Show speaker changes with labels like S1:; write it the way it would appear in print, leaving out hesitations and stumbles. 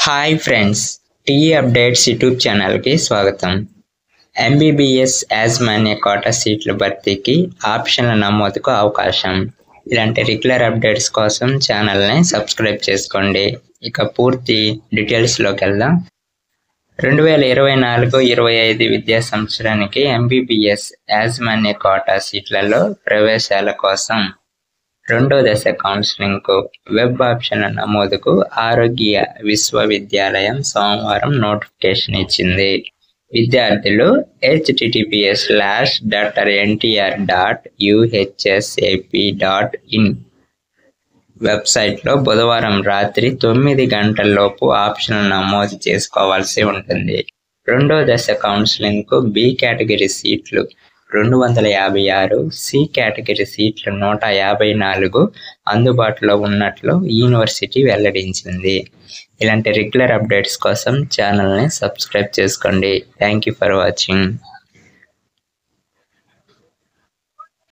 S1: Hi friends, tea updates YouTube ఛానల్కి స్వాగతం. MBBS యాజమాన్య కోటా సీట్ల భర్తీకి ఆప్షన్ల నమోదుకు అవకాశం. ఇలాంటి రెగ్యులర్ అప్డేట్స్ కోసం ఛానల్ని సబ్స్క్రైబ్ చేసుకోండి. ఇక పూర్తి డీటెయిల్స్లోకి వెళ్దాం. 2024-25 విద్యా సంవత్సరానికి ఎంబీబీఎస్ యాజమాన్య కోటా సీట్లలో ప్రవేశాల కోసం రెండో దశ కౌన్సిలింగ్కు వెబ్ ఆప్షన్ల నమోదుకు ఆరోగ్య విశ్వవిద్యాలయం సోమవారం నోటిఫికేషన్ ఇచ్చింది. విద్యార్థులు https://ntr.uhsap.in వెబ్సైట్లో బుధవారం రాత్రి 9 గంటలలోపు ఆప్షన్లు నమోదు చేసుకోవాల్సి ఉంటుంది. రెండో దశ కౌన్సిలింగ్కు బి కేటగిరీ సీట్లు 256, సి కేటగిరీ సీట్లు 154 అందుబాటులో ఉన్నట్లు యూనివర్సిటీ వెల్లడించింది. ఇలాంటి రెగ్యులర్ అప్డేట్స్ కోసం ఛానల్ని సబ్స్క్రైబ్ చేసుకోండి. Thank you for watching.